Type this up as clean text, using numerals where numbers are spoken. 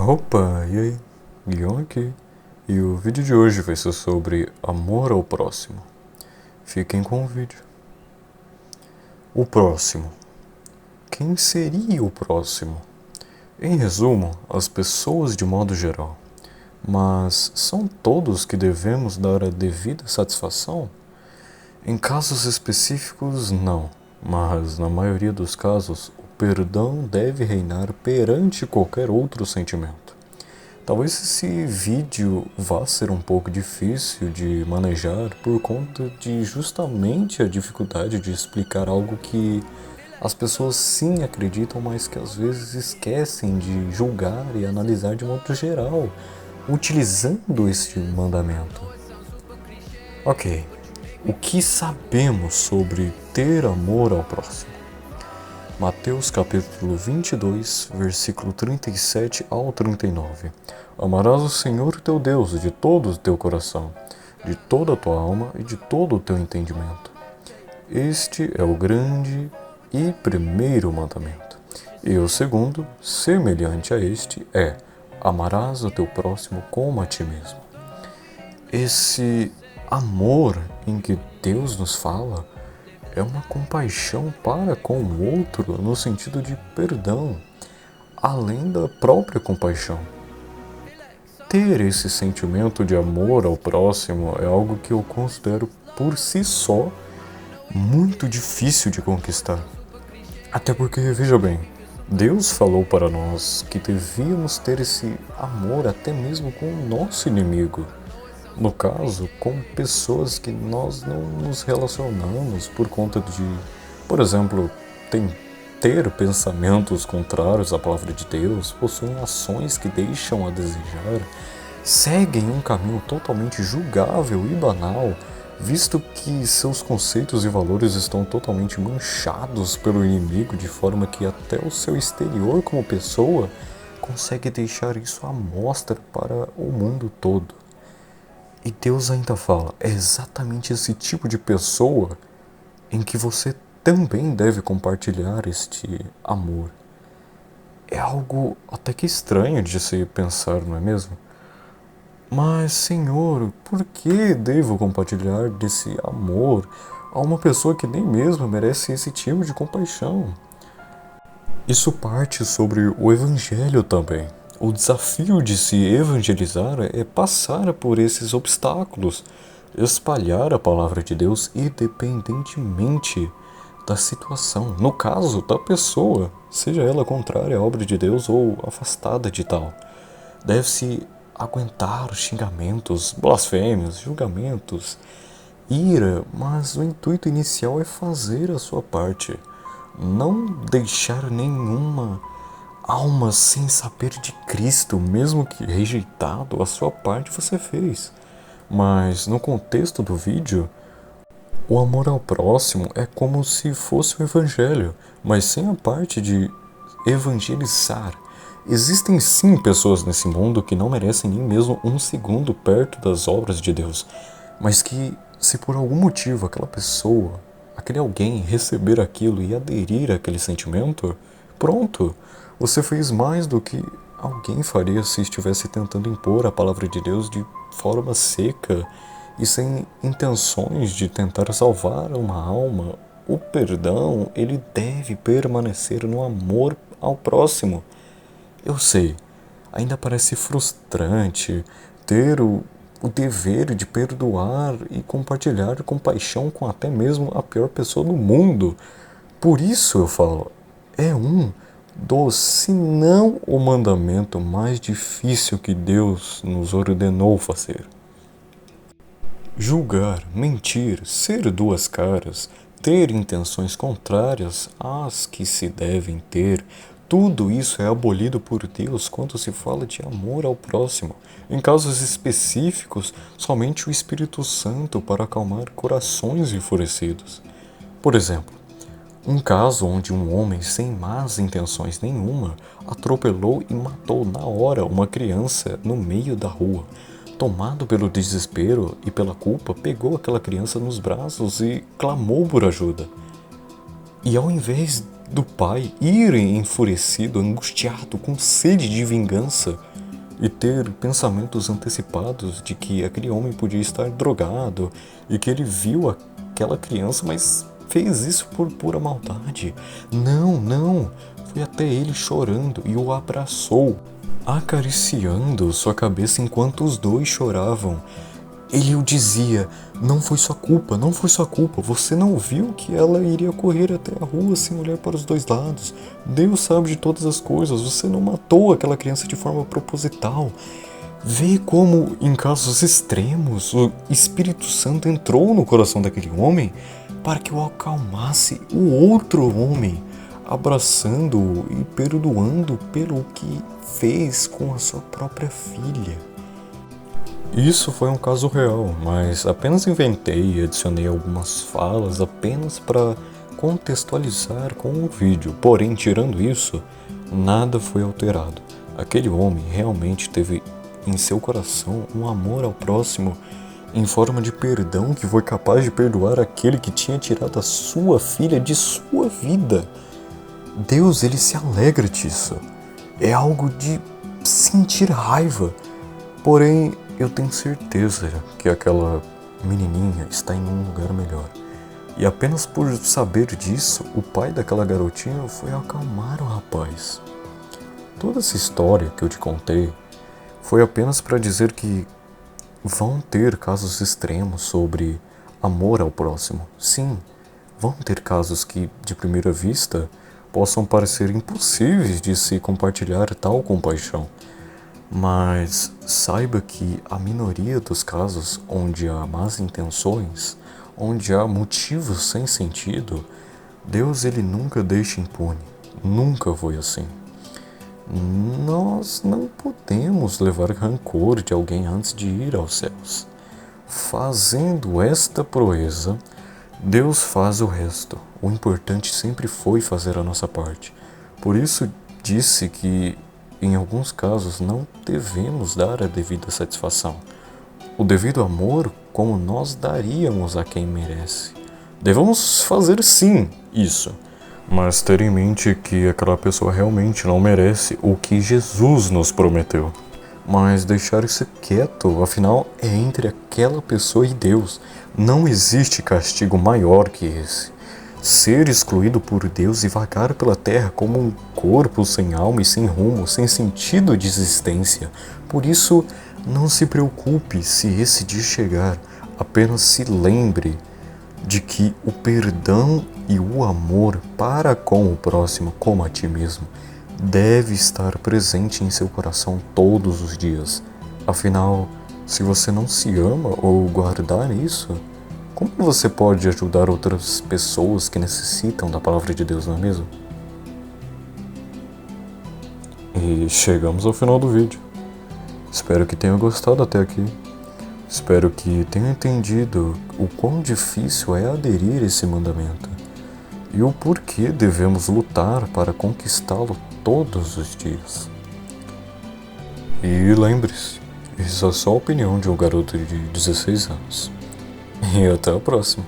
Opa, e aí? Guion aqui. E o vídeo de hoje vai ser sobre amor ao próximo. Fiquem com o vídeo. O próximo. Quem seria o próximo? Em resumo, as pessoas de modo geral. Mas são todos que devemos dar a devida satisfação? Em casos específicos, não. Mas na maioria dos casos, o perdão deve reinar perante qualquer outro sentimento. Talvez esse vídeo vá ser um pouco difícil de manejar por conta de justamente a dificuldade de explicar algo que as pessoas sim acreditam, mas que às vezes esquecem de julgar e analisar de modo geral, utilizando este mandamento. Ok, o que sabemos sobre ter amor ao próximo? Mateus capítulo 22, versículo 37 ao 39. Amarás o Senhor teu Deus de todo o teu coração, de toda a tua alma e de todo o teu entendimento. Este é o grande e primeiro mandamento. E o segundo, semelhante a este, é: amarás o teu próximo como a ti mesmo. Esse amor em que Deus nos fala é uma compaixão para com o outro no sentido de perdão, além da própria compaixão. Ter esse sentimento de amor ao próximo é algo que eu considero por si só muito difícil de conquistar. Até porque, veja bem, Deus falou para nós que devíamos ter esse amor até mesmo com o nosso inimigo. No caso, com pessoas que nós não nos relacionamos por conta de, por exemplo, ter pensamentos contrários à palavra de Deus, possuem ações que deixam a desejar, seguem um caminho totalmente julgável e banal, visto que seus conceitos e valores estão totalmente manchados pelo inimigo, de forma que até o seu exterior como pessoa consegue deixar isso à mostra para o mundo todo. E Deus ainda fala, é exatamente esse tipo de pessoa em que você também deve compartilhar este amor. É algo até que estranho de se pensar, não é mesmo? Mas, Senhor, por que devo compartilhar desse amor a uma pessoa que nem mesmo merece esse tipo de compaixão? Isso parte sobre o Evangelho também. O desafio de se evangelizar é passar por esses obstáculos, espalhar a palavra de Deus independentemente da situação, no caso da pessoa, seja ela contrária à obra de Deus ou afastada de tal. Deve-se aguentar xingamentos, blasfêmios, julgamentos, ira, mas o intuito inicial é fazer a sua parte, não deixar nenhuma alma sem saber de Cristo, mesmo que rejeitado, a sua parte você fez. Mas no contexto do vídeo, o amor ao próximo é como se fosse o evangelho, mas sem a parte de evangelizar. Existem sim pessoas nesse mundo que não merecem nem mesmo um segundo perto das obras de Deus, mas que, se por algum motivo aquela pessoa, aquele alguém receber aquilo e aderir àquele sentimento, pronto, você fez mais do que alguém faria se estivesse tentando impor a palavra de Deus de forma seca e sem intenções de tentar salvar uma alma. O perdão, ele deve permanecer no amor ao próximo. Eu sei, ainda parece frustrante ter o dever de perdoar e compartilhar compaixão com até mesmo a pior pessoa do mundo. Por isso eu falo, é um dos, se não o mandamento mais difícil que Deus nos ordenou fazer. Julgar, mentir, ser duas caras, ter intenções contrárias às que se devem ter, tudo isso é abolido por Deus quando se fala de amor ao próximo. Em casos específicos, somente o Espírito Santo para acalmar corações enfurecidos. Por exemplo, um caso onde um homem sem más intenções nenhuma atropelou e matou na hora uma criança no meio da rua. Tomado pelo desespero e pela culpa, pegou aquela criança nos braços e clamou por ajuda. E ao invés do pai ir enfurecido, angustiado, com sede de vingança, e ter pensamentos antecipados de que aquele homem podia estar drogado e que ele viu aquela criança, mas fez isso por pura maldade. Não, não. Foi até ele chorando e o abraçou, acariciando sua cabeça enquanto os dois choravam. Ele o dizia: não foi sua culpa, não foi sua culpa. Você não viu que ela iria correr até a rua sem olhar para os dois lados. Deus sabe de todas as coisas. Você não matou aquela criança de forma proposital. Vê como, em casos extremos, o Espírito Santo entrou no coração daquele homem para que o acalmasse o outro homem, abraçando-o e perdoando pelo que fez com a sua própria filha. Isso foi um caso real, mas apenas inventei e adicionei algumas falas apenas para contextualizar com o vídeo. Porém, tirando isso, nada foi alterado. Aquele homem realmente teve em seu coração um amor ao próximo em forma de perdão que foi capaz de perdoar aquele que tinha tirado a sua filha de sua vida. Deus, ele se alegra disso. É algo de sentir raiva. Porém, eu tenho certeza que aquela menininha está em um lugar melhor. E apenas por saber disso, o pai daquela garotinha foi acalmar o rapaz. Toda essa história que eu te contei foi apenas para dizer que vão ter casos extremos sobre amor ao próximo. Sim, vão ter casos que, de primeira vista, possam parecer impossíveis de se compartilhar tal compaixão. Mas saiba que a minoria dos casos onde há más intenções, onde há motivos sem sentido, Deus ele nunca deixa impune. Nunca foi assim. Nós não podemos levar rancor de alguém antes de ir aos céus. Fazendo esta proeza, Deus faz o resto. O importante sempre foi fazer a nossa parte. Por isso disse que, em alguns casos, não devemos dar a devida satisfação. O devido amor, como nós daríamos a quem merece. Devemos fazer sim isso. Mas ter em mente que aquela pessoa realmente não merece o que Jesus nos prometeu. Mas deixar isso quieto, afinal, é entre aquela pessoa e Deus. Não existe castigo maior que esse. Ser excluído por Deus e vagar pela terra como um corpo sem alma e sem rumo, sem sentido de existência. Por isso, não se preocupe se esse dia chegar. Apenas se lembre de que o perdão e o amor para com o próximo, como a ti mesmo, deve estar presente em seu coração todos os dias. Afinal, se você não se ama ou guardar isso, como você pode ajudar outras pessoas que necessitam da palavra de Deus, não é mesmo? E chegamos ao final do vídeo. Espero que tenha gostado até aqui. Espero que tenha entendido o quão difícil é aderir a esse mandamento e o porquê devemos lutar para conquistá-lo todos os dias. E lembre-se, isso é só a opinião de um garoto de 16 anos. E até a próxima.